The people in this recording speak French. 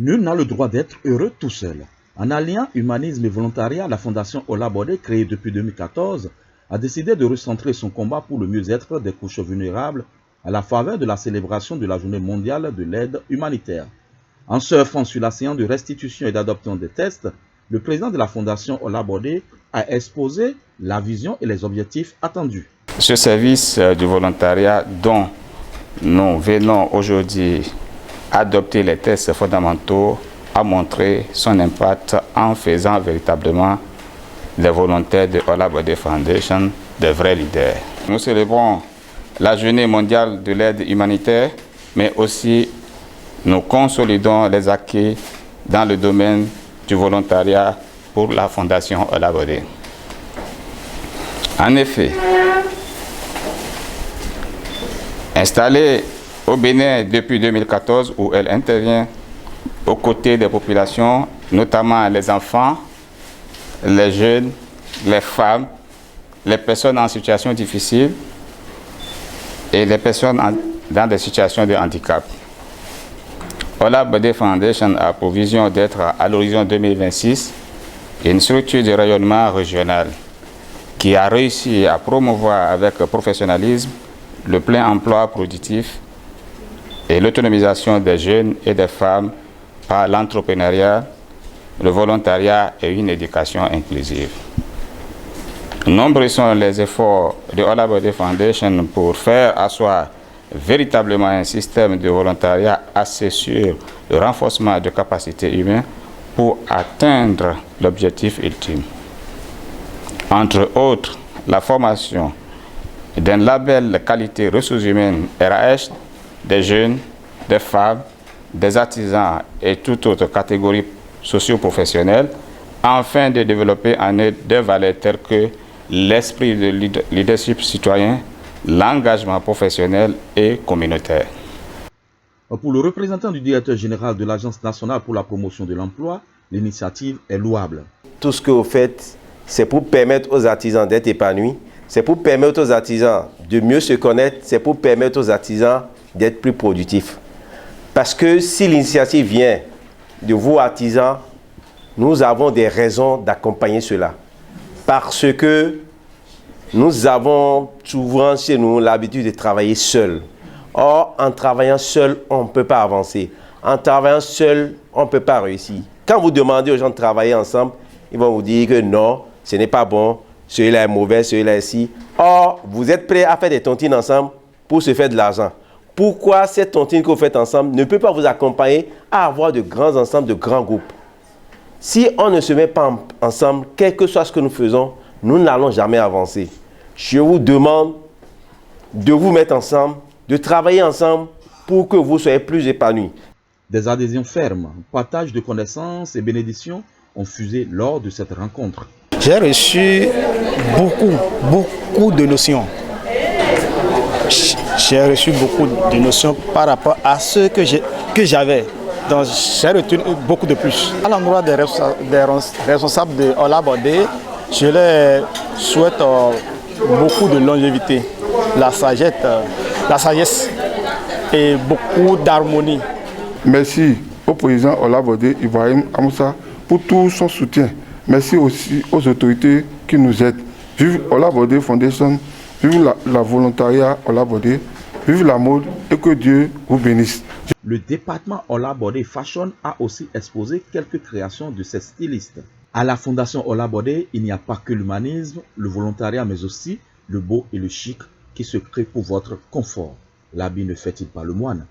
Nul n'a le droit d'être heureux tout seul. En alliant humanisme et volontariat, la Fondation Ola Baldé, créée depuis 2014, a décidé de recentrer son combat pour le mieux-être des couches vulnérables à la faveur de la célébration de la Journée mondiale de l'aide humanitaire. En surfant sur la séance de restitution et d'adoption des tests, le président de la Fondation Ola Baldé a exposé la vision et les objectifs attendus. Ce service du volontariat dont nous venons aujourd'hui adopter les tests fondamentaux a montré son impact en faisant véritablement les volontaires de Ola Baldé Foundation de vrais leaders. Nous célébrons la Journée mondiale de l'aide humanitaire, mais aussi nous consolidons les acquis dans le domaine du volontariat pour la Fondation Ola Baldé. En effet, installée au Bénin depuis 2014, où elle intervient aux côtés des populations, notamment les enfants, les jeunes, les femmes, les personnes en situation difficile et les personnes dans des situations de handicap. Ola Baldé Foundation a pour vision d'être à l'horizon 2026 une structure de rayonnement régional qui a réussi à promouvoir avec professionnalisme le plein emploi productif et l'autonomisation des jeunes et des femmes par l'entrepreneuriat, le volontariat et une éducation inclusive. Nombreux sont les efforts de Ola Baldé Foundation pour faire asseoir véritablement un système de volontariat axé sur le renforcement de capacités humaines pour atteindre l'objectif ultime. Entre autres, la formation d'un label de qualité ressources humaines RH des jeunes, des femmes, des artisans et toute autre catégorie socio-professionnelle, afin de développer en eux des valeurs telles que l'esprit de leadership citoyen, l'engagement professionnel et communautaire. Pour le représentant du directeur général de l'Agence nationale pour la promotion de l'emploi, l'initiative est louable. Tout ce que vous faites, c'est pour permettre aux artisans d'être épanouis, c'est pour permettre aux artisans de mieux se connaître, c'est pour permettre aux artisans d'être plus productifs. Parce que si l'initiative vient de vous artisans, nous avons des raisons d'accompagner cela. Parce que nous avons souvent chez nous l'habitude de travailler seul. Or, en travaillant seul, on ne peut pas avancer. En travaillant seul, on ne peut pas réussir. Quand vous demandez aux gens de travailler ensemble, ils vont vous dire que non, ce n'est pas bon, celui-là est mauvais, celui-là est ci. Or, vous êtes prêts à faire des tontines ensemble pour se faire de l'argent. Pourquoi cette tontine que vous faites ensemble ne peut pas vous accompagner à avoir de grands ensembles, de grands groupes? Si on ne se met pas ensemble, quel que soit ce que nous faisons, nous n'allons jamais avancer. Je vous demande de vous mettre ensemble, de travailler ensemble pour que vous soyez plus épanouis. Des adhésions fermes, partage de connaissances et bénédictions ont fusé lors de cette rencontre. J'ai reçu beaucoup de notions. J'ai reçu beaucoup de notions par rapport à ce que j'avais. Donc j'ai retenu beaucoup de plus. À l'endroit des responsables de Ola Baldé, je leur souhaite beaucoup de longévité, la sagesse et beaucoup d'harmonie. Merci au président Ola Baldé Ibrahim Amoussa pour tout son soutien. Merci aussi aux autorités qui nous aident. Vive Ola Baldé Foundation, vive la volontariat Ola Baldé, vive la mode et que Dieu vous bénisse. Le département Ola Baldé Fashion a aussi exposé quelques créations de ses stylistes. À la Fondation Ola Baldé, il n'y a pas que l'humanisme, le volontariat, mais aussi le beau et le chic qui se créent pour votre confort. L'habit ne fait-il pas le moine?